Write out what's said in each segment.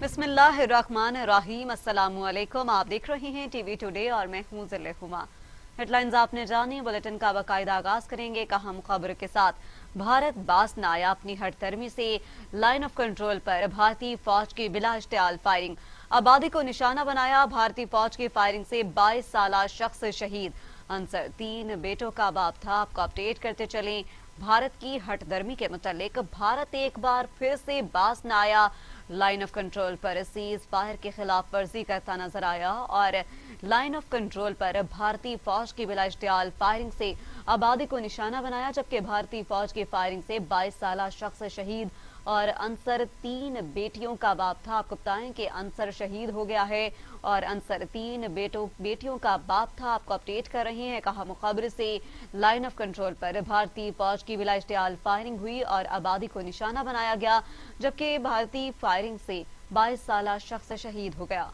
बिस्मिल्लाहिर्रहमानिर्रहीम। अस्सलाम वालेकुम। आप देख रहे हैं टीवी टुडे और मैं हूं ज़िले हुमा। हेडलाइंस आपने जानी, बुलेटिन का बाकायदा आगाज करेंगे एक अहम खबर के साथ। भारत बाज न आया अपनी हठधर्मी से, लाइन ऑफ कंट्रोल पर भारतीय फौज की बिला इश्तियाल फायरिंग। आबादी को निशाना बनाया, भारतीय फौज की फायरिंग से 22 साला शख्स शहीद। अंसर 3 बेटों का बाप था। आपको अपडेट करते चलें भारत की हठधर्मी के मुतालिक। भारत एक बार फिर से बाज न आया, लाइन ऑफ कंट्रोल पर सीज फायर के खिलाफ वर्जी करता नजर आया और लाइन ऑफ कंट्रोल पर भारतीय फौज की बिला इश्तियाल फायरिंग से आबादी को निशाना बनाया, जबकि भारतीय फौज की फायरिंग से 22 साला शख्स शहीद और अंसर 3 बेटियों का बाप था। आपको बताएं कि अंसर शहीद हो गया है और अंसर 3 बेटियों का बाप था। आपको अपडेट कर रहे हैं कहा मुखबर से। लाइन ऑफ कंट्रोल पर भारतीय फौज की बिला इश्तियाल फायरिंग हुई और आबादी को निशाना बनाया गया, जबकि भारतीय फायरिंग से 22 साला शख्स शहीद हो गया।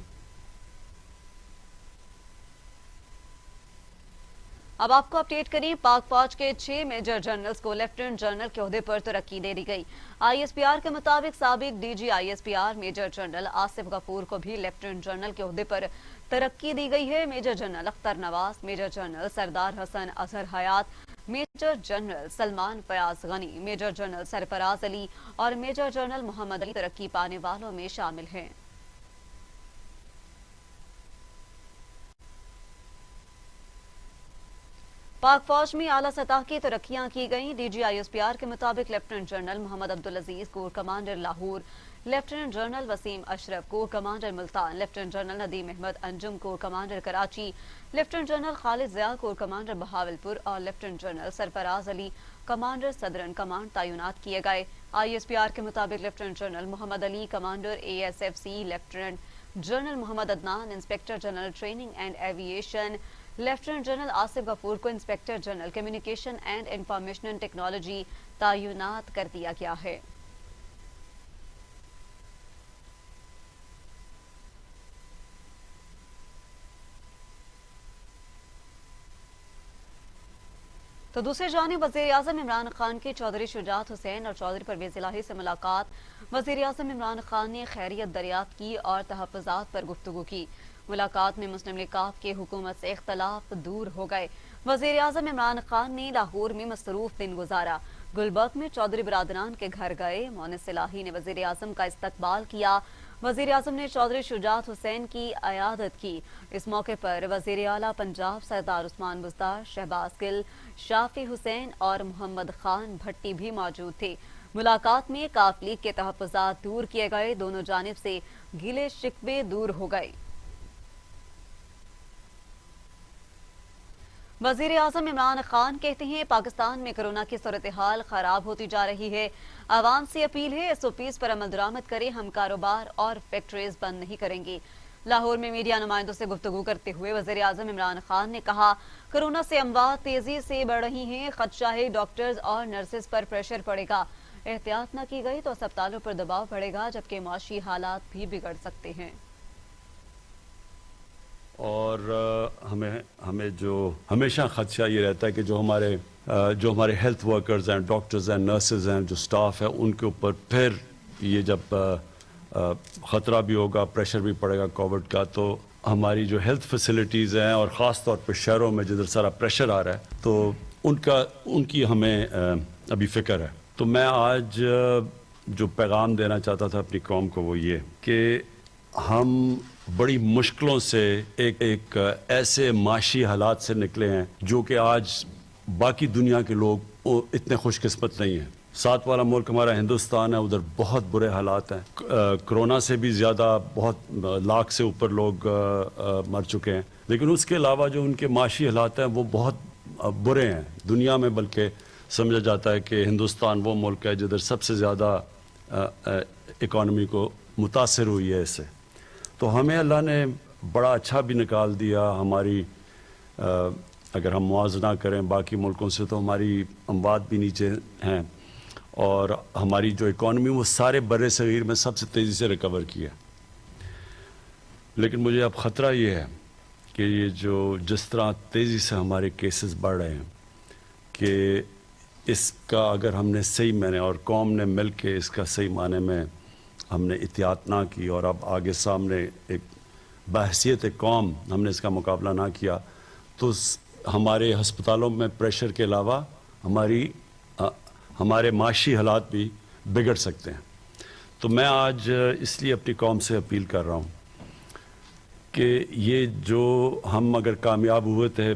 अब आपको अपडेट करें, पाक फौज के 6 मेजर जनरल्स को लेफ्टिनेंट जनरल के ओहदे पर तरक्की दे दी गई। आईएसपीआर के मुताबिक साबिक DG ISPR major general Asif Ghafoor को भी लेफ्टिनेंट जनरल के ओहदे पर तरक्की दी गई है। Major general Akhtar Nawaz, major general Sardar Hasan Azhar Hayat, major general Salman Fayyaz Ghani, major general Sarfaraz Ali और मेजर जनरल मोहम्मद अली तरक्की पाने वालों में शामिल हैं। पाक फौज में आला सतह की तरक्कियां की गईं। डीजी आईएसपीआर के मुताबिक lieutenant general Mohammad Abdul Aziz corps commander Lahore, lieutenant general Waseem Ashraf corps commander Multan, lieutenant general Nadeem Ahmed Anjum corps commander Karachi, lieutenant general Khalid Zia corps commander Bahawalpur और lieutenant general Sarfaraz Ali commander southern command तैनात किए गए। आईएसपीआर के मुताबिक lieutenant general Mohammad Ali commander ASFC, lieutenant general Mohammad Adnan inspector general training and aviation, lieutenant general Asif Ghafoor को inspector general communication and information technology तैनात कर दिया गया है। तो दूसरी जानिब वज़ीर-ए-आज़म इमरान खान की चौधरी शुजात हुसैन और चौधरी परवेज इलाही से मुलाकात। वज़ीर-ए-आज़म इमरान खान ने खैरियत दरियाफ्त की और तहफ़्फ़ुज़ात पर गुफ्तगू की। मुलाकात में मुस्लिम लीग की हुकूमत से इख्तलाफ दूर हो गए। वज़ीर-ए-आज़म इमरान खान ने लाहौर में मसरूफ दिन गुजारा। गुलबर्ग में चौधरी बरादरान के घर गए। मोनिस इलाही ने वज़ीर-ए-आज़म का इस्तकबाल किया। वज़ीर-ए-आज़म ने चौधरी शुजात हुसैन की अयादत की। इस मौके पर वज़ीर आला पंजाब सरदार उस्मान बुज़दार, शहबाज गिल, शाफी हुसैन और मोहम्मद खान भट्टी भी मौजूद थे। मुलाकात में काफ लीग के तहफ़्फ़ुज़ात दूर किए गए। दोनों जानिब से गिले शिकवे दूर हो गए। वज़ीर-ए-आज़म इमरान खान कहते हैं पाकिस्तान में कोरोना की सूरत हाल खराब होती जा रही है। आवाम से अपील है SOPs पर अमल दरामद करें। हम कारोबार और फैक्ट्रीज बंद नहीं करेंगे। लाहौर में मीडिया नुमाइंदों से गुफ्तगू करते हुए वज़ीर-ए-आज़म इमरान खान ने कहा, कोरोना से अमवात तेजी से बढ़ रही हैं। खदशा है डॉक्टर्स और नर्सेज पर प्रेशर पड़ेगा। एहतियात न की गई तो अस्पतालों पर दबाव बढ़ेगा, जबकि माशी हालात भी बिगड़ सकते हैं। और हमें जो हमेशा खदशा ये रहता है कि जो हमारे हेल्थ वर्कर्स हैं, डॉक्टर्स हैं, नर्सेज हैं, जो स्टाफ है, उनके ऊपर फिर ये जब ख़तरा भी होगा, प्रेशर भी पड़ेगा कोविड का, तो हमारी जो हेल्थ फैसिलिटीज़ हैं और ख़ास तौर पर शहरों में जिधर सारा प्रेशर आ रहा है, तो उनकी हमें अभी फ़िक्र है। तो मैं आज जो पैगाम देना चाहता था अपनी कौम को वो ये कि हम बड़ी मुश्किलों से एक ऐसे माशी हालात से निकले हैं जो कि आज बाकी दुनिया के लोग इतने खुशकिस्मत नहीं हैं। साथ वाला मुल्क हमारा हिंदुस्तान है, उधर बहुत बुरे हालात हैं। कोरोना से भी ज़्यादा बहुत लाख से ऊपर लोग मर चुके हैं, लेकिन उसके अलावा जो उनके माशी हालात हैं वो बहुत बुरे हैं दुनिया में। बल्कि समझा जाता है कि हिंदुस्तान वो मुल्क है जिधर सबसे ज़्यादा इकॉनमी को मुतासर हुई है इससे। तो हमें अल्लाह ने बड़ा अच्छा भी निकाल दिया। हमारी अगर हम मुआवजा करें बाकी मुल्कों से तो हमारी अमवात भी नीचे हैं और हमारी जो इकॉनमी वो सारे बड़े सगीर में सबसे तेज़ी से रिकवर की है। लेकिन मुझे अब ख़तरा ये है कि ये जिस तरह तेज़ी से हमारे केसेस बढ़ रहे हैं कि इसका अगर हमने सही माने और कौम ने मिल के इसका सही माने में हमने एहतियात ना की और अब आगे सामने एक बहसीत कौम हमने इसका मुकाबला ना किया तो हमारे हस्पतालों में प्रेशर के अलावा हमारे माशी हालात भी बिगड़ सकते हैं। तो मैं आज इसलिए अपनी कौम से अपील कर रहा हूँ कि ये जो हम अगर कामयाब हुए थे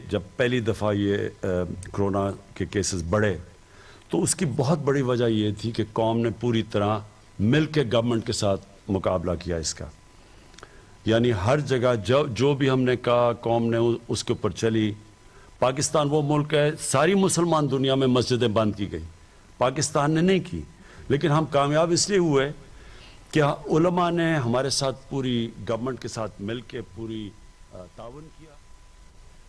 जब पहली दफ़ा ये कोरोना के केसेस बढ़े तो उसकी बहुत बड़ी वजह ये थी कि कौम ने पूरी तरह मिल के गवर्नमेंट के साथ मुकाबला किया इसका। यानी हर जगह जो भी हमने कहा कौम ने उसके ऊपर चली। पाकिस्तान वो मुल्क है, सारी मुसलमान दुनिया में मस्जिदें बंद की गई, पाकिस्तान ने नहीं की, लेकिन हम कामयाब इसलिए हुए कि उलमा ने हमारे साथ पूरी गवर्नमेंट के साथ मिल के पूरी ताउन किया।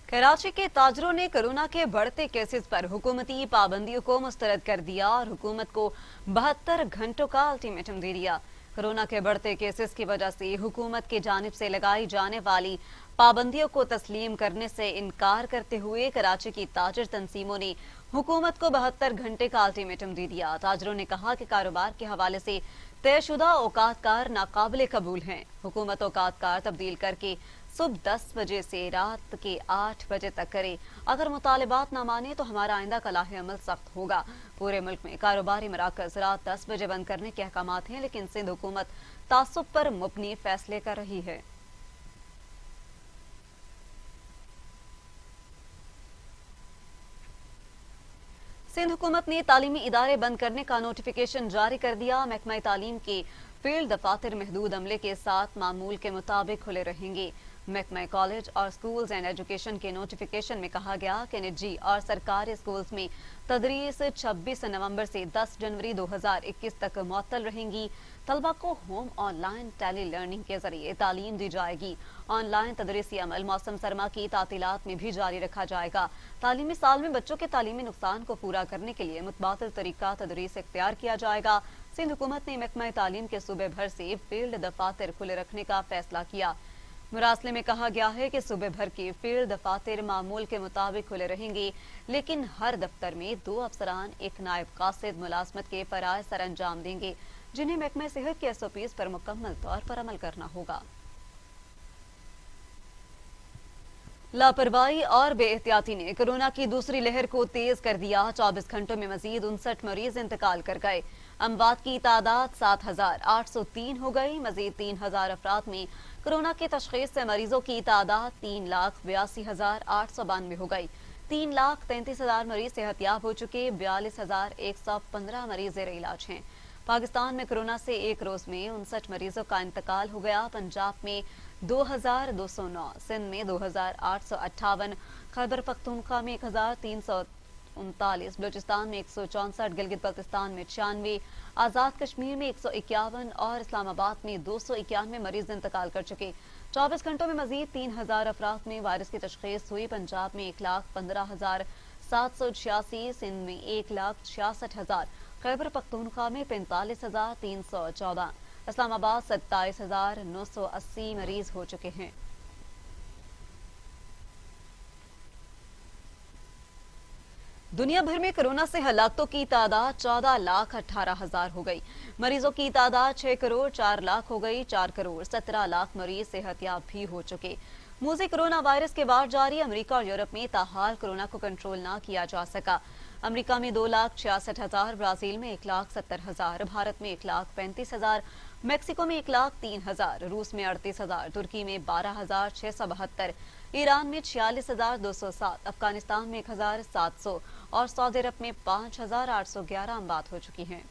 कराची के ताजरों ने कोरोना के बढ़ते केसेस पर हुकूमती पाबंदियों को मुस्तरद कर दिया और हुकूमत को 72 घंटों का अल्टीमेटम दे दिया। कोरोना के बढ़ते केसेस की वजह से हुकूमत की जानिब से लगाई जाने वाली पाबंदियों को तस्लीम करने से इनकार करते हुए कराची की ताजर तंजीमों ने हुकूमत को 72 घंटे का अल्टीमेटम दे दिया। ताजरों ने कहा कि कारोबार के हवाले से तयशुदा औकात कार नाकाबिले कबूल हैं। हुकूमत औकात कार तब्दील करके सुबह 10 बजे से रात के 8 बजे तक करे। अगर मुतालिबात ना माने तो हमारा आइंदा का लाहे अमल सख्त होगा। पूरे मुल्क में कारोबारी मराकज रात 10 बजे बंद करने के अहकामात हैं, लेकिन सिंध हुकूमत तासुब पर मुबनी फैसले कर रही है। सिंध हुकूमत ने तालीमी इदारे बंद करने का नोटिफिकेशन जारी कर दिया। महकमा तालीम के फील्ड दफातर महदूद अमले के साथ मामूल के मुताबिक खुले रहेंगे। महकमा कॉलेज और स्कूल्स एंड एजुकेशन के नोटिफिकेशन में कहा गया कि निजी और सरकारी स्कूल्स में तदरीस 26 नवंबर से 10 जनवरी 2021 तक मुअत्तल रहेंगी। तलबा को होम ऑनलाइन टेली लर्निंग के जरिए तालीम दी जाएगी। ऑनलाइन तदरीसी अमल मौसम सरमा की तातीलात में भी जारी रखा जाएगा। तालीमी साल में बच्चों के तालीमी नुकसान को पूरा करने के लिए मुतबादिल तरीका तदरीस इख्तियार किया जाएगा। सिंध हुकूमत ने महकमा तालीम के सूबे भर से फील्ड दफातर खुले रखने का फैसला किया। मुरासले में कहा गया है कि सूबे भर के फील्ड दफातर मामूल के मुताबिक खुले रहेंगे, लेकिन हर दफ्तर में 2 अफसरान एक नायब कासिद मुलाजमत के फराइज सर अंजाम देंगे, जिन्हें महकमा सेहत के SOPs पर मुकम्मल तौर पर अमल करना होगा। लापरवाही और बेएहतियाती ने कोरोना की दूसरी लहर को तेज कर दिया। 24 घंटों में मजीद 59 मरीज इंतकाल कर गए। अमवात की तादाद 7,803 हो गई। मजीद 3,000 अफराद में कोरोना के तशखीस से मरीजों की तादाद 3,82,892 हो गई। 3,33,000 मरीज सेहतयाब हो चुके। 42,115 मरीज ज़ेर इलाज हैं। पाकिस्तान में कोरोना से एक रोज में 59 मरीजों का इंतकाल हो गया। पंजाब में 2,209, सिंध में 2,858, खैबर पख्तूनख्वा में 1,339, बलूचिस्तान में 164, गिलगित बल्तिस्तान में 96, आजाद कश्मीर में 151 और इस्लामाबाद में 291 मरीज इंतकाल कर चुके। 24 घंटों में मजीद 3,000 अफराद में वायरस की तशखीस हुई। पंजाब में 1,15,786, सिंध में 1,66,000, खैबर पख्तूनख्वा में 45,314, इस्लामाबाद 27,980 मरीज हो चुके हैं। दुनिया भर में कोरोना से हलाकतों की तादाद 14,18,000 हो गई। मरीजों की तादाद 6,04,00,000 हो गई। 4,17,00,000 मरीज सेहतयाब भी हो चुके। मुंह से कोरोना वायरस के बाद जारी अमेरिका और यूरोप में ताहाल कोरोना को कंट्रोल ना किया जा सका। अमेरिका में 2,66,000, ब्राजील में 1,70,000, भारत में 1,35,000, मैक्सिको में 1,03,000, रूस में 38,000, तुर्की में 12,672, ईरान में 46,207, अफगानिस्तान में 1,700 और सऊदी अरब में 5,811 अमवात हो चुकी हैं।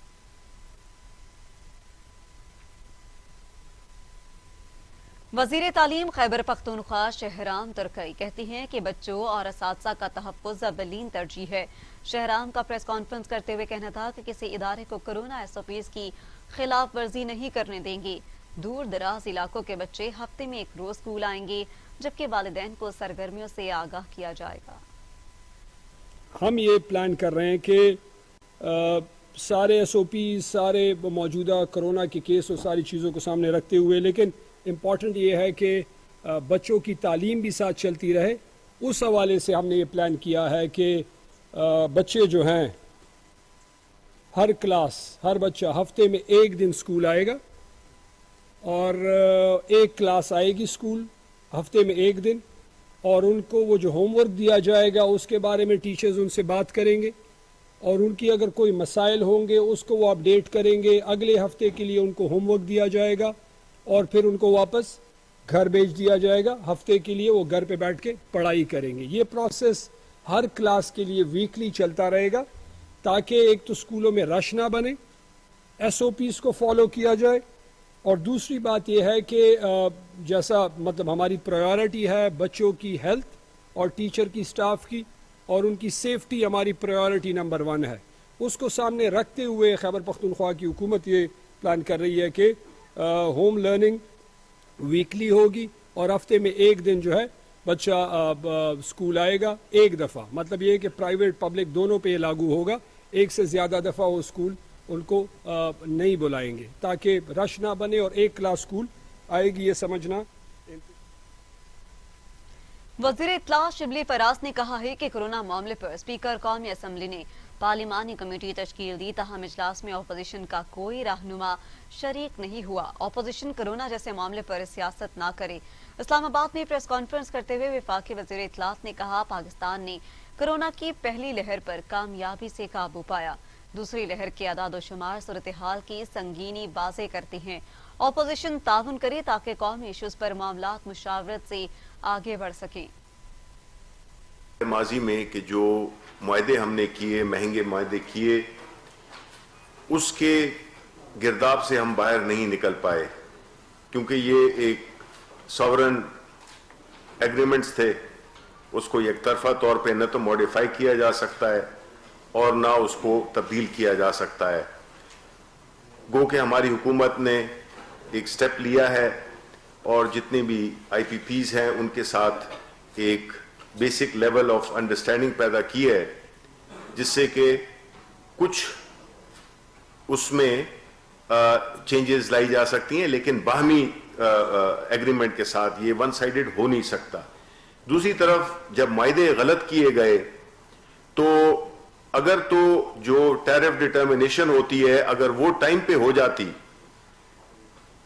वजीर तालीम खैबर पख्तूनख्वा शहराम तुर्कई कहती हैं कि बच्चों और असातिज़ा का तहफ़्फ़ुज़ अव्वलीन तरजीह है। शहराम का प्रेस कॉन्फ्रेंस करते हुए कहना था कि किसी इदारे को कोरोना SOPs की खिलाफ वर्जी नहीं करने देंगे। दूर दराज इलाकों के बच्चे हफ्ते में 1 रोज स्कूल आएंगे, जबकि वालिदैन को सरगर्मियों से आगाह किया जाएगा। हम ये प्लान कर रहे हैं कि सारे SOPs, सारे मौजूदा कोरोना के केस और सारी चीज़ों को सामने रखते हुए, लेकिन इम्पॉर्टेंट ये है कि बच्चों की तालीम भी साथ चलती रहे। उस हवाले से हमने ये प्लान किया है कि बच्चे जो हैं हर क्लास, हर बच्चा हफ्ते में एक दिन स्कूल आएगा और एक क्लास आएगी स्कूल हफ्ते में एक दिन, और उनको वो जो होमवर्क दिया जाएगा उसके बारे में टीचर्स उनसे बात करेंगे और उनकी अगर कोई मसाइल होंगे उसको वो अपडेट करेंगे। अगले हफ्ते के लिए उनको होमवर्क दिया जाएगा और फिर उनको वापस घर भेज दिया जाएगा। हफ्ते के लिए वो घर पे बैठ के पढ़ाई करेंगे। ये प्रोसेस हर क्लास के लिए वीकली चलता रहेगा ताकि एक तो स्कूलों में रश ना बने, SOPs को फॉलो किया जाए, और दूसरी बात यह है कि जैसा मतलब हमारी प्रायोरिटी है बच्चों की हेल्थ और टीचर की स्टाफ की और उनकी सेफ्टी हमारी प्रायोरिटी नंबर 1 है, उसको सामने रखते हुए खैबर पख्तूनख्वा की हुकूमत ये प्लान कर रही है कि होम लर्निंग वीकली होगी और हफ्ते में एक दिन जो है बच्चा स्कूल आएगा एक दफ़ा। मतलब ये कि प्राइवेट पब्लिक दोनों पे ये लागू होगा, एक से ज़्यादा दफ़ा वो स्कूल उनको नहीं बुलाएंगे ताकि रश ना बने और एक क्लास स्कूल आएगी, ये समझना। वज़ीर इत्तला शिबली फराज ने कहा है कि कोरोना मामले पर स्पीकर कौमी असम्बली ने पार्लिमानी कमेटी तश्कील दी, ताहम इजलास में अपोजिशन का कोई रहनुमा शरीक नहीं हुआ। अपोजिशन कोरोना जैसे मामले पर सियासत ना करे। इस्लामाबाद में प्रेस कॉन्फ्रेंस करते हुए वफाकी वज़ीर इत्तलात ने कहा, पाकिस्तान ने कोरोना की पहली लहर पर कामयाबी से काबू पाया, दूसरी लहर के अदाद शुमार सूरत हाल की संगीनी वाज़े करती हैं। अपोजिशन ताउन करे ताकि कौमी इशूज पर मामलात मुशावरत से आगे बढ़ सकें। माजी में कि जो मुआहदे हमने किए, महंगे मुआहदे किए, उसके गिरदाब से हम बाहर नहीं निकल पाए क्योंकि ये एक सॉवरन एग्रीमेंट्स थे। उसको एक तरफा तौर पे न तो मॉडिफाई किया जा सकता है और ना उसको तब्दील किया जा सकता है। गो कि हमारी हुकूमत ने एक स्टेप लिया है और जितने भी IPPs हैं उनके साथ एक बेसिक लेवल ऑफ अंडरस्टैंडिंग पैदा की है जिससे कि कुछ उसमें चेंजेस लाई जा सकती हैं, लेकिन बाहमी एग्रीमेंट के साथ ये वन साइडेड हो नहीं सकता। दूसरी तरफ जब मुआहदे गलत किए गए तो अगर तो जो टैरिफ डिटर्मिनेशन होती है अगर वो टाइम पे हो जाती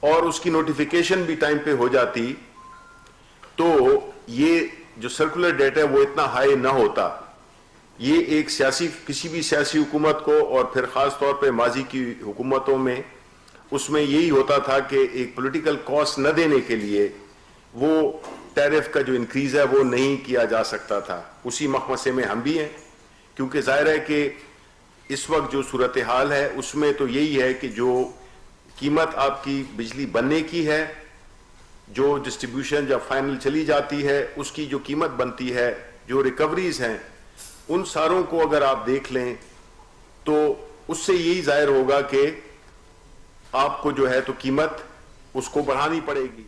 और उसकी नोटिफिकेशन भी टाइम पे हो जाती तो ये जो सर्कुलर डेट है वो इतना हाई ना होता। ये एक किसी भी सियासी हुकूमत को और फिर खास तौर पे माजी की हुकूमतों में उसमें यही होता था कि एक पॉलिटिकल कॉस्ट न देने के लिए वो टैरिफ का जो इंक्रीज है वो नहीं किया जा सकता था। उसी मखमसे में हम भी हैं क्योंकि जाहिर है कि इस वक्त जो सूरत हाल है उसमें तो यही है कि जो कीमत आपकी बिजली बनने की है, जो डिस्ट्रीब्यूशन जब फाइनल चली जाती है उसकी जो कीमत बनती है, जो रिकवरीज हैं, उन सारों को अगर आप देख लें तो उससे यही जाहिर होगा कि आपको जो है तो कीमत उसको बढ़ानी पड़ेगी।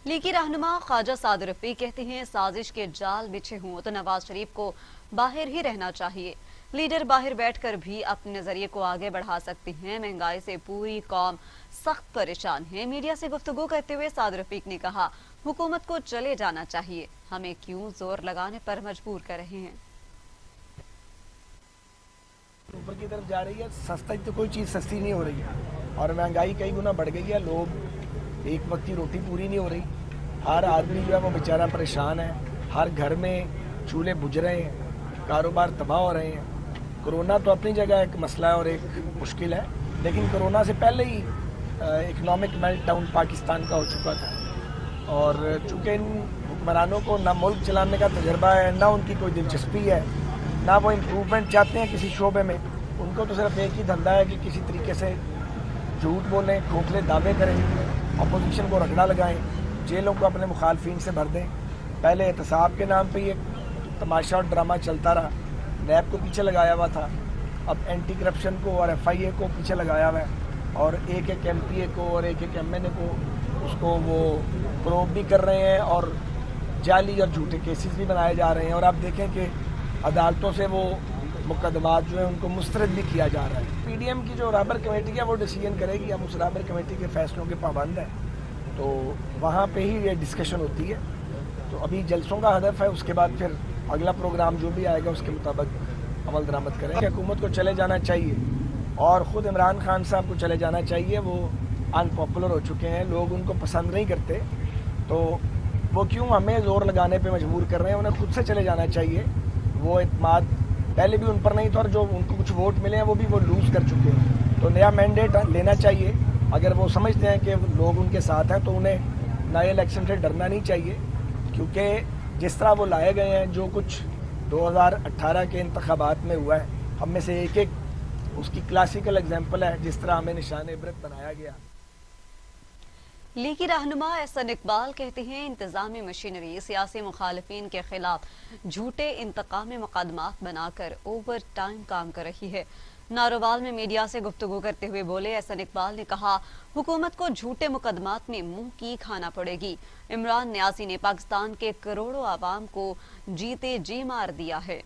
लीगी रहनुमा ख्वाजा साद रफी कहते हैं, साजिश के जाल बिछे हों तो नवाज शरीफ को बाहर ही रहना चाहिए। लीडर बाहर बैठकर भी अपने नजरिए को आगे बढ़ा सकते हैं। महंगाई से पूरी कौम सख्त परेशान है। मीडिया से गुफ्तगू करते हुए साद रफीक ने कहा, हुकूमत को चले जाना चाहिए, हमें क्यों जोर लगाने पर मजबूर कर रहे हैं। ऊपर की तरफ जा रही है, सस्ता तो कोई चीज़ सस्ती नहीं हो रही है और महंगाई कई गुना बढ़ गई है। लोग एक वक्त की रोटी पूरी नहीं हो रही, हर आदमी जो है वो बेचारा परेशान है, हर घर में चूल्हे बुझ रहे हैं, कारोबार तबाह हो रहे हैं। कोरोना तो अपनी जगह एक मसला है और एक मुश्किल है, लेकिन कोरोना से पहले ही इकनॉमिक मेल्टडाउन पाकिस्तान का हो चुका था और चूँकि इन हुक्मरानों को ना मुल्क चलाने का तजर्बा है, ना उनकी कोई दिलचस्पी है, ना वो इम्प्रूवमेंट चाहते हैं किसी शोबे में। उनको तो सिर्फ एक ही धंधा है कि किसी तरीके से झूठ बोलें, खोखले दावे करें, अपोजिशन को रगड़ा लगाएं, जेलों को अपने मुखालफिन से भर दें। पहले एहतसाब के नाम पे ये तमाशा और ड्रामा चलता रहा, नैब को पीछे लगाया हुआ था, अब एंटी करप्शन को और FIA को पीछे लगाया हुआ है और एक MPA को और एक MNA को उसको वो प्रोब भी कर रहे हैं और जाली और झूठे केसेस भी बनाए जा रहे हैं। और आप देखें कि अदालतों से वो मुकदमात जो है उनको मुस्तरद भी किया जा रहा है। PDM की जो राबर कमेटी है वो डिसीजन करेगी, हम उस राबर कमेटी के फैसलों के पाबंद हैं, तो वहाँ पे ही ये डिस्कशन होती है। तो अभी जलसों का हदफ है, उसके बाद फिर अगला प्रोग्राम जो भी आएगा उसके मुताबिक अमल दरामद करें कि हुकूमत को चले जाना चाहिए और ख़ुद इमरान खान साहब को चले जाना चाहिए। वो अनपॉपुलर हो चुके हैं, लोग उनको पसंद नहीं करते, तो वो क्यों हमें ज़ोर लगाने पे मजबूर कर रहे हैं। उन्हें खुद से चले जाना चाहिए। वो इत्माद पहले भी उन पर नहीं था और जो उनको कुछ वोट मिले हैं वो भी वो लूज़ कर चुके हैं। तो नया मैंडेट लेना चाहिए। अगर वो समझते हैं कि लोग उनके साथ हैं तो उन्हें नए इलेक्शन से डरना नहीं चाहिए, क्योंकि जिस तरह वो लाए गए हैं, जो कुछ 2018 के इंतखाबात में हुआ है, हम में से एक एक उसकी क्लासिकल एग्जाम्पल है, जिस तरह हमें निशान इबरत बनाया गया। लीगी रहनुमा एहसन इकबाल कहते हैं इंतजामी मशीनरी सियासी मुखालिफिन के खिलाफ झूठे इंतकामी मुकदमात बनाकर ओवर टाइम काम कर रही है। नारोवाल में मीडिया से गुफ्तगू करते हुए बोले एहसन इकबाल ने कहा, हुकूमत को झूठे मुकदमात में मुंह की खाना पड़ेगी। इमरान न्यासी ने पाकिस्तान के करोड़ों आवाम को जीते जी मार दिया है।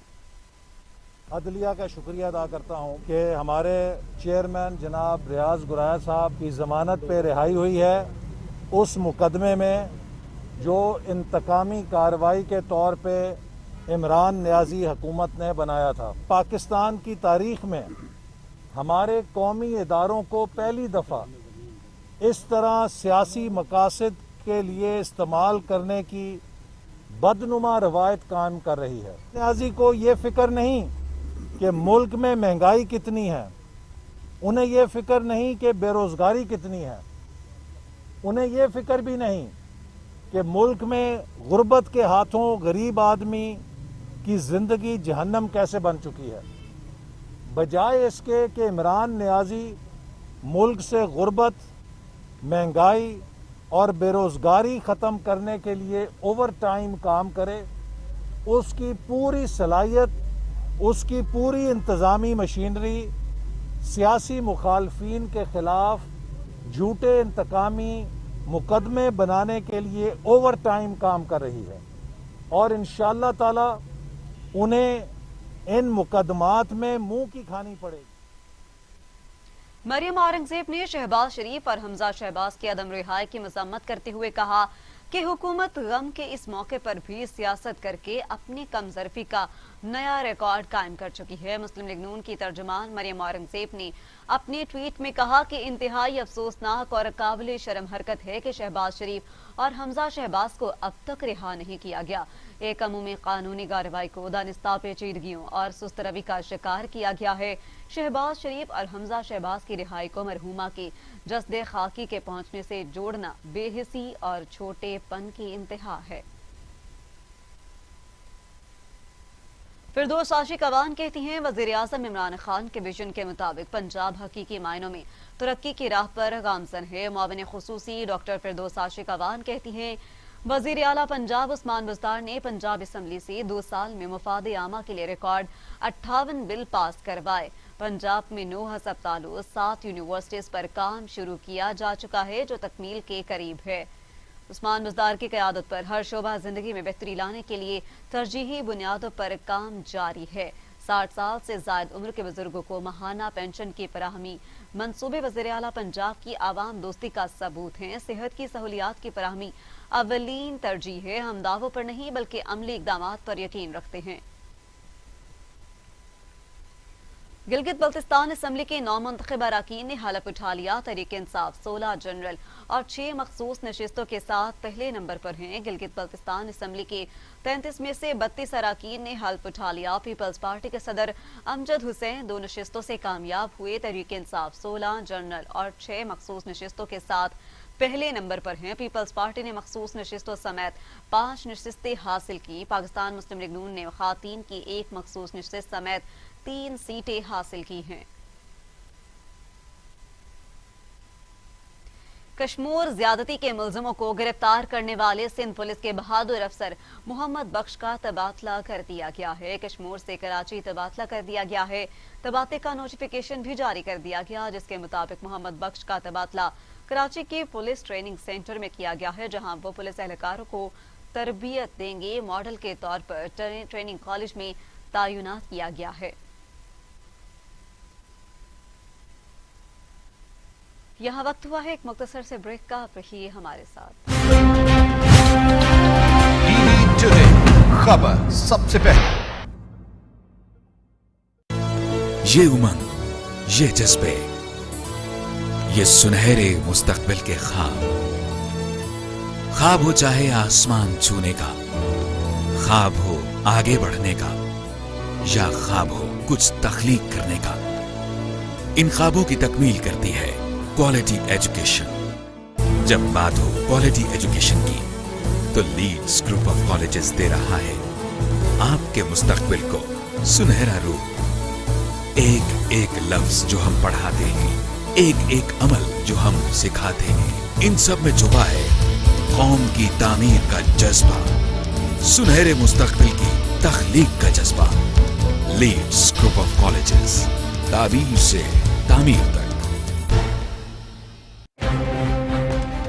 अदलिया का शुक्रिया अदा करता हूँ कि हमारे चेयरमैन जनाब रियाज गुराया साहब की ज़मानत पे रिहाई हुई है। उस मुकदमे में जो इंतकामी कार्रवाई के तौर पे इमरान न्याजी हुकूमत ने बनाया था। पाकिस्तान की तारीख में हमारे कौमी इदारों को पहली दफ़ा इस तरह सियासी मकासद के लिए इस्तेमाल करने की बदनुमा रवायत कायम कर रही है। न्याजी को ये फ़िक्र नहीं कि मुल्क में महंगाई कितनी है, उन्हें ये फ़िक्र नहीं कि बेरोज़गारी कितनी है, उन्हें ये फ़िक्र भी नहीं कि मुल्क में गुर्बत के हाथों गरीब आदमी की ज़िंदगी जहन्नम कैसे बन चुकी है। बजाय इसके कि इमरान न्याजी मुल्क से गुर्बत, महंगाई और बेरोज़गारी ख़त्म करने के लिए ओवर टाइम काम करे, उसकी पूरी सलाहियत, उसकी पूरी इंतज़ामी मशीनरी सियासी मुखालफिन के ख़िलाफ़ झूठे इंतकामी मुकदमे बनाने के लिए ओवर टाइम काम कर रही है और इंशाअल्लाह ताला उन्हें इन मुकदमात में मुंह की खानी पड़ेगी। मरियम औरंगजेब ने शहबाज शरीफ और हमजा शहबाज की अदम रिहाई की मजम्मत करते हुए कहा कि हुकूमत गम के इस मौके पर भी सियासत करके अपनी कमजरफी का नया रिकॉर्ड कायम कर चुकी है। मुस्लिम लीग नून की तर्जुमान मरियम औरंगजेब ने अपने ट्वीट में कहा कि इंतहाई अफसोसनाक और काबिल शर्म हरकत है कि शहबाज शरीफ और हमजा शहबाज को अब तक रिहा नहीं किया गया। एक अमूमी कानूनी कार्रवाई को दानिस्ता पेचीदगियों और सुस्त रवि का शिकार किया गया है। शहबाज शरीफ और हमजा शहबाज की रिहाई को मरहूमा की जस्दे खाकी के पहुंचने से जोड़ना बेहिसी और छोटेपन की इंतहा है। फिरदौस आशिक अवान कहती हैं, वज़ीर आज़म इमरान खान के विजन के मुताबिक पंजाब हकीकी मायनों में तरक्की की राह पर गामजन है। मुआविन खुसूसी डॉक्टर फिरदौस आशिक अवान कहती हैं, वज़ीर आला पंजाब उस्मान बुज़दार ने पंजाब असम्बली से 2 साल में मुफाद आमा के लिए रिकॉर्ड 58 बिल पास करवाए। पंजाब में 9 अस्पतालों, 7 यूनिवर्सिटीज पर काम शुरू किया जा चुका है जो तकमील के करीब है। उस्मान बुज़दार की क़यादत पर हर शोबा जिंदगी में बेहतरी लाने के लिए तरजीही बुनियादों पर काम जारी है। 60 साल से ज़ायद उम्र के बुजुर्गों को माहाना पेंशन की फराहमी मंसूबे वज़ीर आला पंजाब की आवाम दोस्ती का सबूत हैं। सेहत की सहूलियात की फराहमी अवलीन तरजीह है। हम दावों पर नहीं बल्कि अमली इक़दामात पर यकीन रखते हैं। गिलगित बल्तिस्तान असम्बली के नौमुंतखब अरकान ने हलफ उठा लिया। तहरीक इंसाफ 16 जनरल और 6 मखसूस नशिस्तों के साथ पहले नंबर पर हैं। गिलगित बल्तिस्तान असम्बली के 33 में से 32 अरकान ने हलफ उठा लिया। पीपल्स पार्टी के सदर अमजद हुसैन 2 नशिस्तों से कामयाब हुए। तहरीक इंसाफ 16 जनरल और 6 मखसूस नशिस्तों के साथ पहले नंबर पर हैं। पीपल्स पार्टी ने मखसूस नशिस्तों समेत 5 नशिस्तें हासिल की। पाकिस्तान मुस्लिम लीग नून ने खातीन की 1 मखसूस नशिस्त समेत 3 सीटें हासिल की हैं। कश्मीर ज्यादती के मुलजिमों को गिरफ्तार करने वाले सिंध पुलिस के बहादुर अफसर मोहम्मद बख्श का तबादला कर दिया गया है। कश्मीर से कराची तबादला कर दिया गया है। तबादले का नोटिफिकेशन भी जारी कर दिया गया, जिसके मुताबिक मोहम्मद बख्श का तबादला कराची के पुलिस ट्रेनिंग सेंटर में किया गया है, जहां वो पुलिस एहलकारों को तरबियत देंगे। मॉडल के तौर पर ट्रेनिंग कॉलेज में तैनात किया गया है। यहाँ वक्त हुआ है एक मुख्तसर से ब्रेक का, आप रहिए हमारे साथ। टीवी टुडे, खबर सबसे पहले। ये उमंग, ये जज्बे, ये सुनहरे मुस्तकबिल के ख्वाब हो चाहे आसमान छूने का, ख्वाब हो आगे बढ़ने का, या ख्वाब हो कुछ तख्लीक करने का, इन ख्वाबों की तकमील करती है क्वालिटी एजुकेशन। जब बात हो क्वालिटी एजुकेशन की, तो लीड्स ग्रुप ऑफ कॉलेजेस दे रहा है आपके मुस्तकबिल को सुनहरा रूप। एक एक लफ्ज जो हम पढ़ाते हैं, एक एक अमल जो हम सिखाते हैं, इन सब में छुपा है कौम की तामीर का जज्बा, सुनहरे मुस्तकबिल की तख्लीक का जज्बा। लीड्स ग्रुप ऑफ कॉलेजेस, ताबीर से तामीर तक।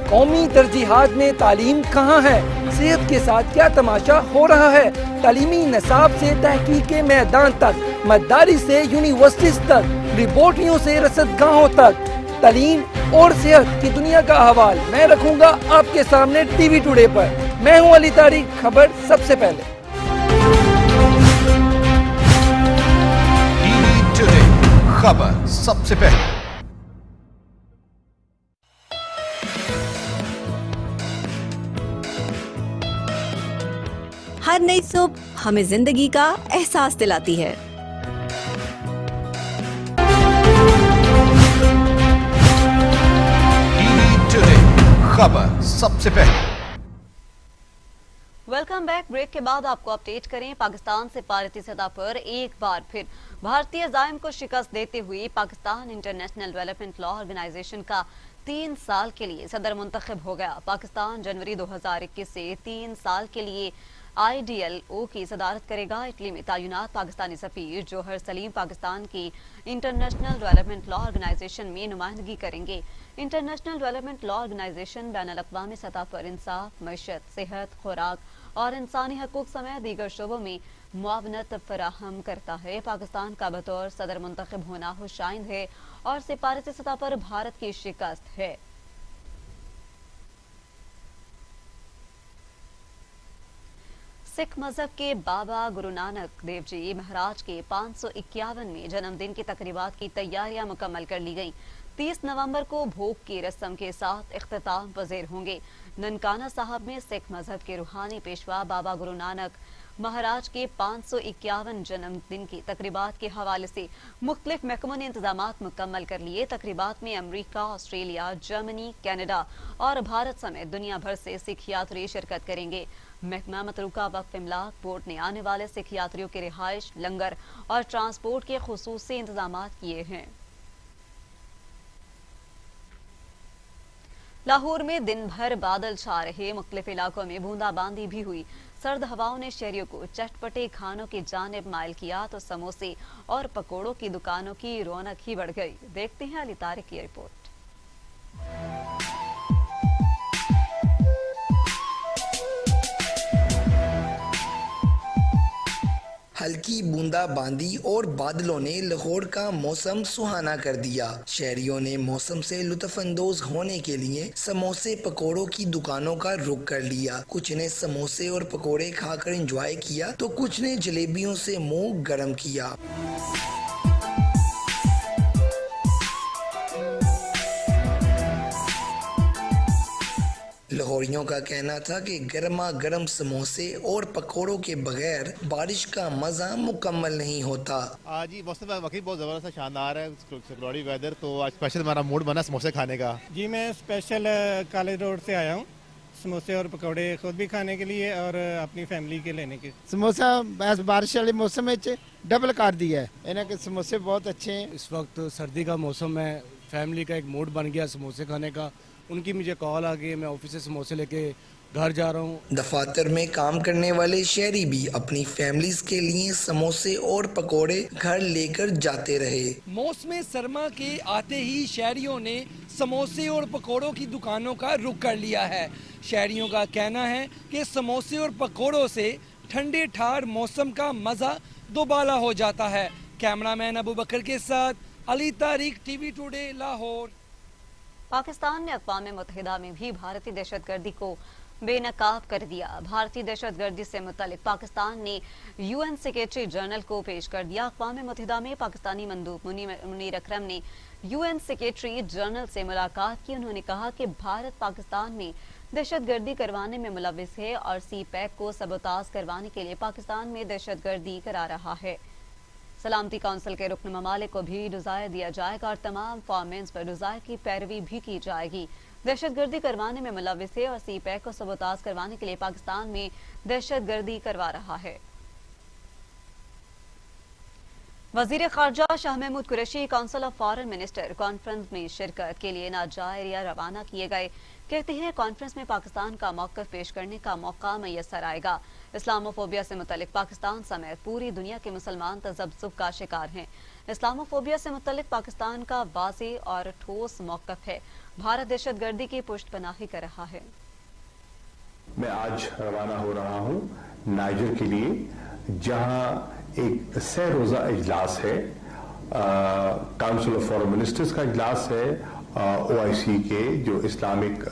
कौमी तरजीहात में तालीम कहाँ है? सेहत के साथ क्या तमाशा हो रहा है? तालीमी निसाब से तहकीक के मैदान तक, मदारिस से यूनिवर्सिटीज तक, रिपोर्टियों से रसदगाहों तक, तालीम और सेहत की दुनिया का अहवाल मैं रखूंगा आपके सामने टीवी टुडे पर। मैं हूं अली तारिक, खबर सबसे पहले। टीवी टुडे, खबर सबसे पहले। हर नई सुबह हमें जिंदगी का एहसास दिलाती है। टीवी टुडे, खबर सबसे पहले। Welcome back. ब्रेक के बाद आपको अपडेट करें। पाकिस्तान से भारतीय सतह पर एक बार फिर भारतीय जायम को शिकस्त देते हुए Pakistan International Development Law Organization का 3 साल के लिए सदर मुंतखब हो गया। पाकिस्तान जनवरी 2021 से 3 साल के लिए IDLO की सदारत करेगा। इटली में तैनात पाकिस्तानी सफीर जोहर सलीम पाकिस्तान की इंटरनेशनल डेवलपमेंट लॉ ऑर्गेनाइजेशन में नुमाइंदगी करेंगे। इंटरनेशनल डेवलपमेंट लॉ ऑर्गेनाइजेशन बैनुल-अक़वामी सतह पर इंसाफ, मईशत, सेहत, खुराक और इंसानी हकूक समेत दीगर शोबों में मुआवनत फराहम करता है। पाकिस्तान का बतौर सदर मुंतखब होना खुशाइंद है और सिफारती सतह पर भारत की शिकस्त है। सिख मजहब के बाबा गुरु नानक देव जी महाराज के 551वें जन्मदिन की तकरीबात की तैयारियां मुकम्मल कर ली गईं। 30 नवंबर को भोग की रस्म के साथ इख्तिताम पज़ीर होंगे। ननकाना साहब में सिख मजहब के रूहानी पेशवा बाबा गुरु नानक महाराज के 551 जन्मदिन की तकरीबात के हवाले से मुख्तलिफ महकमों ने इंतजामात मुकम्मल कर लिए। तकरीबात में अमरीका, ऑस्ट्रेलिया, जर्मनी, कनाडा और भारत समेत दुनिया भर से सिख यात्री शिरकत करेंगे। महकमा मतरूका वक्फ इमलाक बोर्ड ने आने वाले सिख यात्रियों के रिहाइश, लंगर और ट्रांसपोर्ट के खुसूसी इंतजामात किए हैं। लाहौर में दिन भर बादल छा रहे, मुख्तलिफ इलाकों में बूंदाबांदी भी हुई। सर्द हवाओं ने शहरियों को चटपटे खानों की जानिब माइल किया तो समोसे और पकोड़ों की दुकानों की रौनक ही बढ़ गई। देखते हैं अली तारिक की रिपोर्ट। हल्की बूंदाबांदी और बादलों ने लाहौर का मौसम सुहाना कर दिया। शहरियों ने मौसम से लुत्फ अंदोज होने के लिए समोसे पकोड़ों की दुकानों का रुख कर लिया। कुछ ने समोसे और पकोड़े खाकर एंजॉय किया तो कुछ ने जलेबियों से मुंह गर्म किया। लाहौरियों का कहना था कि गर्मा गर्म समोसे और पकोड़ों के बगैर बारिश का मजा मुकम्मल नहीं होता। आज ही मौसम वाकई बहुत ज़बरदस्त शानदार है, क्लाउडी वेदर, तो आज स्पेशल हमारा मूड बना समोसे खाने का। जी मैं स्पेशल कॉलेज रोड से आया हूँ समोसे और पकौड़े खुद भी खाने के लिए और अपनी फैमिली के लेने के। समोसा बस बारिश वाले मौसम में डबल कर दिया है, इन्हें के समोसे बहुत अच्छे हैं। इस वक्त सर्दी का मौसम है, फैमिली का एक मूड बन गया समोसे खाने का। उनकी मुझे कॉल आ गई, मैं ऑफिस से समोसे लेके घर जा रहा हूँ। दफातर में काम करने वाले शहरी भी अपनी फैमिलीज के लिए समोसे और पकोड़े घर लेकर जाते रहे। मौसम सरमा के आते ही शहरियों ने समोसे और पकोड़ों की दुकानों का रुख कर लिया है। शहरियों का कहना है कि समोसे और पकोड़ों से ठंडे ठार मौसम का मजा दोबाला हो जाता है। कैमरामैन अबू बकर के साथ अली तारिक, टीवी टुडे, लाहौर। पाकिस्तान ने अक़वाम मुत्तहिदा में भी भारतीय दहशतगर्दी को बेनकाब कर दिया। भारतीय दहशतगर्दी से मुतल्लिक पाकिस्तान ने UN सेक्रेटरी जनरल को पेश कर दिया। अक़वाम मुत्तहिदा में पाकिस्तानी मंदूब मुनीर अकरम ने UN सेक्रेटरी जनरल से मुलाकात की। उन्होंने कहा कि भारत पाकिस्तान में दहशतगर्दी करवाने में मुलविस है और CPEC को सबोताज करवाने के लिए पाकिस्तान में दहशतगर्दी करा रहा है। सलामती काउंसिल के रुकन ममालिक को भी डिजायर दिया जाएगा और तमाम फॉर्मेंस पर डिजायर की पैरवी भी की जाएगी। दहशतगर्दी करवाने में मुलविस है और CPEC को सबोताज करवाने के लिए पाकिस्तान में दहशतगर्दी करवा रहा है। वजीर खारजा Shah Mahmood Qureshi council of foreign minister conference में शिरकत के लिए नाइजीरिया रवाना किए गए। कहते हैं कॉन्फ्रेंस में पाकिस्तान का मौक़िफ़ पेश करने का मौका मैसर आएगा। इस्लामोफोबिया से मुतल्लिक पाकिस्तान समेत पूरी दुनिया के मुसलमान तज़ब्ज़ुब का शिकार हैं। इस्लामोफोबिया से मुतल्लिक पाकिस्तान का वाज़ेह और ठोस मौक़िफ़ है। भारत दहशतगर्दी की पुष्टपनाही कर रहा है। मैं आज रवाना हो रहा हूँ नाइजर के लिए, जहाँ एक 6 रोज़ा इजलास है, काउंसिल ऑफ फॉरेन मिनिस्टर्स का इजलास है। OIC के जो इस्लामिक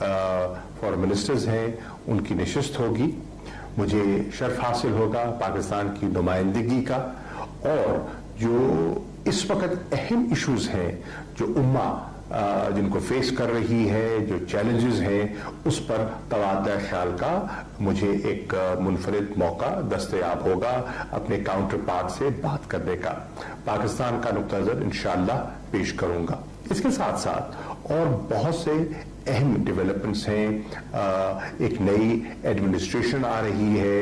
फॉरेन मिनिस्टर्स हैं उनकी नशिस्त होगी। मुझे शर्फ हासिल होगा पाकिस्तान की नुमाइंदगी का, और जो इस वक्त अहम इश्यूज हैं जो उम्मा जिनको फेस कर रही है, जो चैलेंजेस हैं, उस पर तबादला ख्याल का मुझे एक मुनफरिद मौका दस्तयाब होगा अपने काउंटर पार्ट से बात करने का। पाकिस्तान का नुक्ता नज़र इंशाअल्लाह पेश करूंगा। इसके साथ साथ और बहुत से अहम डेवलपमेंट्स हैं। एक नई एडमिनिस्ट्रेशन आ रही है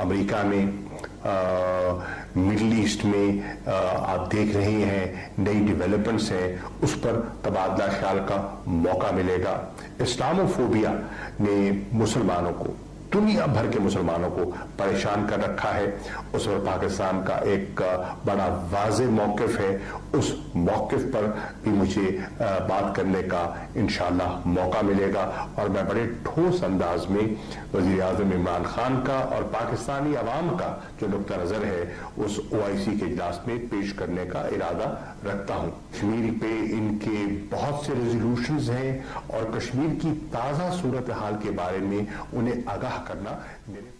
अमेरिका में, मिडिल ईस्ट में आप देख रहे हैं नई डेवलपमेंट्स हैं, उस पर तबादला ख्याल का मौका मिलेगा। इस्लामोफोबिया ने मुसलमानों को, दुनिया भर के मुसलमानों को परेशान कर रखा है। उस पर पाकिस्तान का एक बड़ा वाज़ेह मौक़िफ़ है। उस मौक़िफ़ पर भी मुझे बात करने का इंशाअल्लाह मौका मिलेगा, और मैं बड़े ठोस अंदाज में वज़ीर आज़म इमरान खान का और पाकिस्तानी अवाम का जो नुक्ता नज़र है उस OIC के इजलास में पेश करने का इरादा रखता हूँ। कश्मीर पे इनके बहुत से रेजोल्यूशंस हैं और कश्मीर की ताज़ा सूरत हाल के बारे में उन्हें आगाह करना मेरे।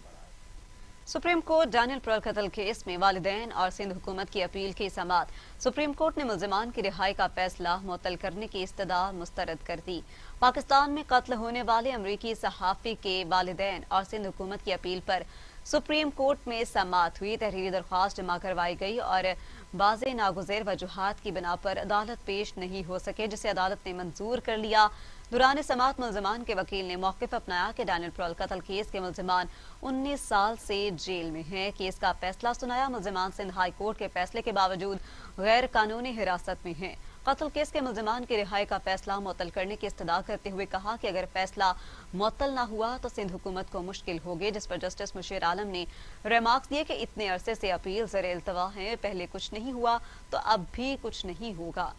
सुप्रीम कोर्ट डैनियल पेरल कत्ल केस में वालिदैन और सिंध हुकूमत की अपील की समाअत। सुप्रीम कोर्ट ने मुल्जिमान की रिहाई का फैसला मुअत्तल करने की इस्तदा मुस्तरद कर दी। पाकिस्तान में कत्ल होने वाले अमरीकी सहाफ़ी के वालिदैन और सिंध हुकूमत की अपील पर सुप्रीम कोर्ट में समाअत हुई। तहरीरी दरख्वास्त जमा करवाई गई और वाज़ेह नागुज़ेर वजूहात की बिना पर अदालत पेश नहीं हो सके, जिसे अदालत ने मंजूर कर लिया। दुरान समाअत मुल्जिमान के वकील ने मौक़िफ़ अपनाया कि डैनियल पेरल कत्ल केस के मुल्जिमान 19 साल से जेल में हैं। केस का फैसला सुनाया। मुल्जिमान सिंध हाई कोर्ट के फैसले के बावजूद गैर कानूनी हिरासत में हैं। कत्ल केस के मुल्जिमान की रिहाई का फैसला मुअत्तल करने की इस्तदा करते हुए कहा कि अगर फैसला मुअत्तल न हुआ तो सिंध हुकूमत को मुश्किल होगी, जिस पर जस्टिस मुशीर आलम ने रिमार्क्स दिए कि इतने अरसे से अपील ज़र इल्तवा है, पहले कुछ नहीं हुआ तो अब भी कुछ नहीं होगा।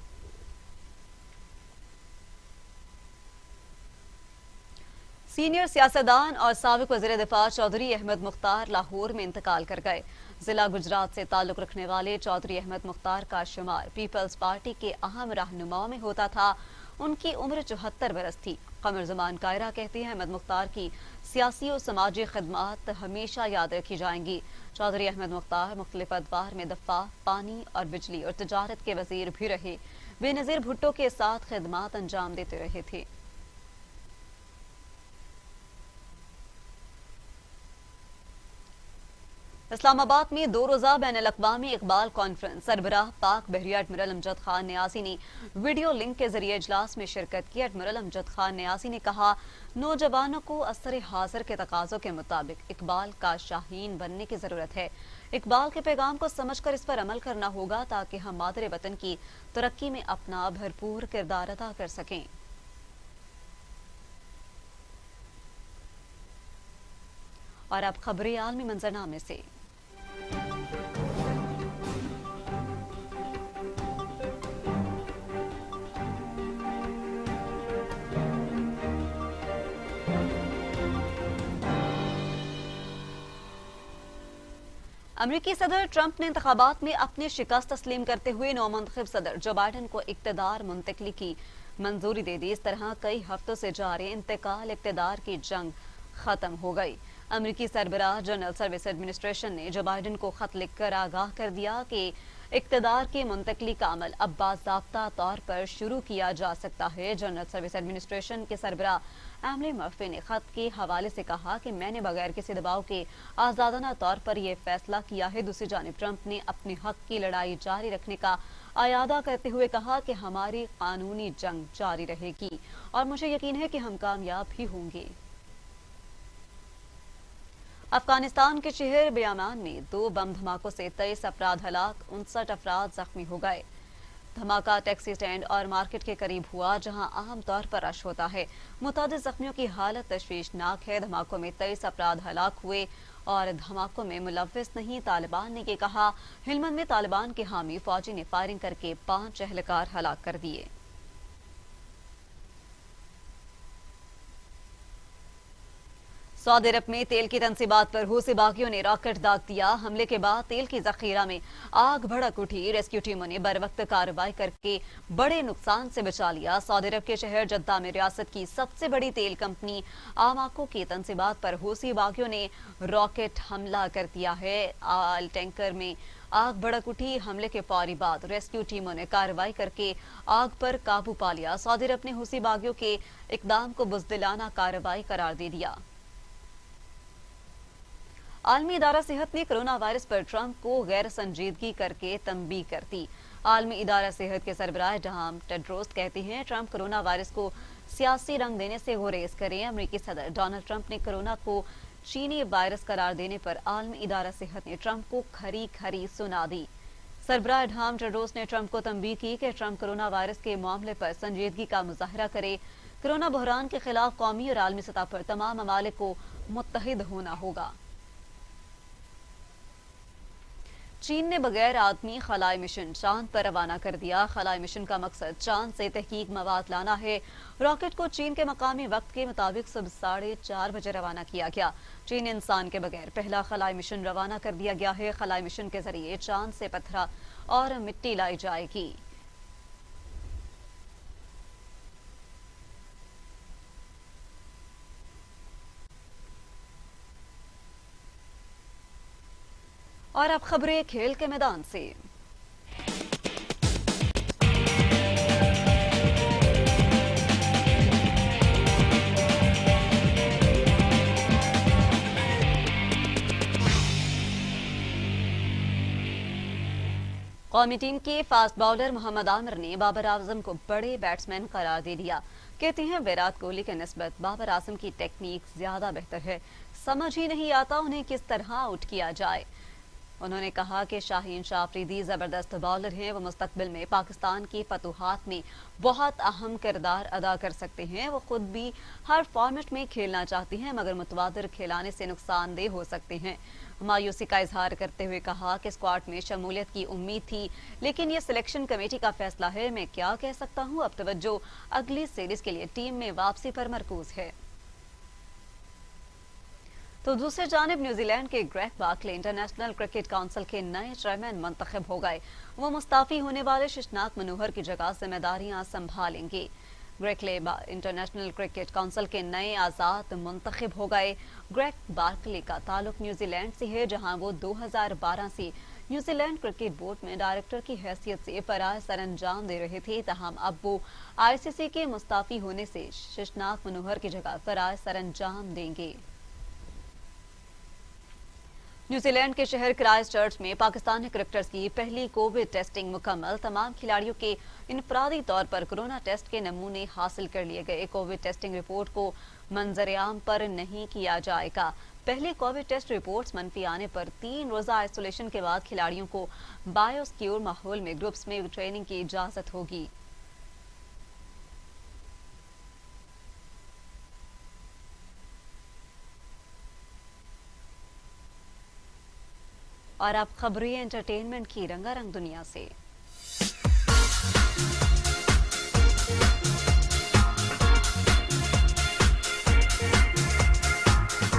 सीनियर सियासतदान और साबिक वज़ीर दिफा चौधरी अहमद मुख्तार लाहौर में इंतकाल कर गए। जिला गुजरात से ताल्लुक रखने वाले चौधरी अहमद मुख्तार का शुमार पीपल्स पार्टी के अहम रहनुमाओं में होता था। उनकी उम्र 74 बरस थी। कमर ज़मान कायरा कहती है अहमद मुख्तार की सियासी और समाजी खिदमात हमेशा याद रखी जाएंगी। चौधरी अहमद मुख्तार मुख्तलिफ अदवार में दफा, पानी और बिजली और तजारत के वजीर भी रहे। बेनज़ीर भुट्टो के साथ खिदमात अंजाम देते रहे थे। इस्लामाबाद में 2 रोज़ा बैनुल-अक़वामी इकबाल कॉन्फ्रेंस सरबराह पाक बहरिया एडमिरल अमजद खान नियाज़ी ने वीडियो लिंक के जरिए इजलास में शिरकत की। एडमिरल अमजद खान नियाज़ी ने कहा, नौजवानों को असर हाज़िर के तकाज़ों के मुताबिक इकबाल का शाहीन बनने की ज़रूरत है। इकबाल के पैगाम को समझकर इस पर अमल करना होगा ताकि हम मादरे वतन की तरक्की में अपना भरपूर किरदार अदा कर सकें। और अब खबरें आलमी मंजरनामे से। अमरीकी सदर ट्रंप ने इंतखाबात में अपनी शिकस्त तस्लीम करते हुए नौमंतखब सदर जो बाइडन को इक्तदार मुंतकिली की मंजूरी दे दी। इस तरह कई हफ्तों से जारी इंतकाल इक्तदार की जंग खत्म हो गई। अमेरिकी सरबराह जनरल सर्विस एडमिनिस्ट्रेशन ने जो बाइडन को खत लिखकर आगाह कर दिया कि इक्तदार की मुंतकली का अमल अब बाज़ाब्ता तौर पर शुरू किया जा सकता है। जनरल सर्विस एडमिनिस्ट्रेशन के सरबराह एमली मर्फी ने खत के हवाले से कहा कि मैंने बगैर किसी दबाव के आज़ादाना तौर पर यह फैसला किया है। दूसरी जानिब ट्रंप ने अपने हक की लड़ाई जारी रखने का आयादा करते हुए कहा कि हमारी कानूनी जंग जारी रहेगी और मुझे यकीन है कि हम कामयाब भी होंगे। अफगानिस्तान के शहर बयामान में 2 बम धमाकों से 23 अफराद हलाक, 59 अफराद जख्मी हो गए। धमाका टैक्सी स्टैंड और मार्केट के करीब हुआ, जहां आम तौर पर रश होता है। मुतादिद जख्मियों की हालत तशवीशनाक है। धमाकों में 23 अफराद हलाक हुए और धमाकों में मुलव्विस नहीं, तालिबान ने ये कहा। हिलमंद में तालिबान के हामी फौजी ने फायरिंग करके 5 एहलकार हलाक कर दिए। सऊदी अरब में तेल की तनसीबात पर हूसी बागियों ने रॉकेट दाग दिया। हमले के बाद तेल की जखीरा में आग भड़क उठी। रेस्क्यू टीमों ने बरवक्त कार्रवाई करके बड़े नुकसान से बचा लिया। सऊदी अरब के शहर जद्दा में रियासत की सबसे बड़ी तेल कंपनी आमाको की तनसीबात पर हूसी बागियों ने रॉकेट हमला कर दिया है। ऑयल टैंकर में आग भड़क उठी। हमले के फौरी बाद रेस्क्यू टीमों ने कार्रवाई करके आग पर काबू पा लिया। सऊदी अरब ने हूसी बागियों के इकदाम को बुज़दिलाना कार्रवाई करार दे दिया। आलमी इदारा सेहत ने कोरोना वायरस पर ट्रंप को गैर संजीदगी करके तंबीह कर दी। आलमी इदारा सेहत के सरबराह डॉन टेड्रोस कहते हैं ट्रंप कोरोना वायरस को सियासी रंग देने से गुरेज करें। अमेरिकी सदर डोनाल्ड ट्रंप ने कोरोना को चीनी वायरस करार देने पर आलमी इदारा सेहत ने ट्रंप को खरी खरी सुना दी। सरबराह डॉन टेड्रोस ने ट्रंप को तंबीह की कि ट्रंप कोरोना वायरस के मामले पर संजीदगी का मुजाहरा करे। कोरोना बहरान के खिलाफ कौमी और आलमी सतह पर तमाम ममालिक को मुत्तहिद होना होगा। चीन ने बगैर आदमी खलाई मिशन चांद पर रवाना कर दिया। खलाई मिशन का मकसद चांद से तहकीक मवाद लाना है। रॉकेट को चीन के मकामी वक्त के मुताबिक सुबह 4:30 बजे रवाना किया गया। चीन इंसान के बगैर पहला खलाई मिशन रवाना कर दिया गया है। खलाई मिशन के जरिए चांद से पत्थर और मिट्टी लाई जाएगी। और अब खबरें खेल के मैदान से। कौमी टीम के फास्ट बॉलर मोहम्मद आमिर ने बाबर आजम को बड़े बैट्समैन करार दे दिया। कहते हैं विराट कोहली के निस्बत बाबर आजम की टेक्निक ज्यादा बेहतर है, समझ ही नहीं आता उन्हें किस तरह आउट किया जाए। उन्होंने कहा कि शाहीन शाह अफरीदी जबरदस्त बॉलर हैं, वो मुस्तकबिल में पाकिस्तान की फतूहात में बहुत अहम किरदार अदा कर सकते हैं। वो खुद भी हर फॉर्मेट में खेलना चाहती हैं, मगर मुतवादिर खिलाने से नुकसानदेह हो सकते हैं। मायूसी का इजहार करते हुए कहा कि स्क्वाड में शमूलियत की उम्मीद थी, लेकिन ये सिलेक्शन कमेटी का फैसला है, मैं क्या कह सकता हूँ। अब तवज्जो अगली सीरीज के लिए टीम में वापसी पर मरकूज है। तो दूसरी जानिब न्यूजीलैंड के Greg Barclay international cricket council के नए चेयरमैन मुंतखब हो गए। वो मुस्ताफी होने वाले शशनाक मनोहर की जगह जिम्मेदारियां संभालेंगे। ग्रेग इंटरनेशनल क्रिकेट काउंसिल के नए आजाद मुंतखब हो गए। ग्रेग बार्कले का ताल्लुक न्यूजीलैंड से है, जहां वो 2012 से न्यूजीलैंड क्रिकेट बोर्ड में डायरेक्टर की हैसियत से फराज सरअंजाम दे रहे थे। तहम अब वो आईसीसी के मुस्ताफी होने से शशनाक मनोहर की जगह फराज सरअंजाम देंगे। न्यूजीलैंड के शहर क्राइस्टचर्च में पाकिस्तानी क्रिकेटर्स की पहली कोविड टेस्टिंग मुकम्मल। तमाम खिलाड़ियों के इनफरादी तौर पर कोरोना टेस्ट के नमूने हासिल कर लिए गए। कोविड टेस्टिंग रिपोर्ट को मंजर-ए-आम पर नहीं किया जाएगा। पहले कोविड टेस्ट रिपोर्ट्स मनफी आने पर 3 रोजा आइसोलेशन के बाद खिलाड़ियों को बायोसिक्योर माहौल में ग्रुप्स में ट्रेनिंग की इजाजत होगी। और अब खबरें एंटरटेनमेंट की रंगारंग दुनिया से।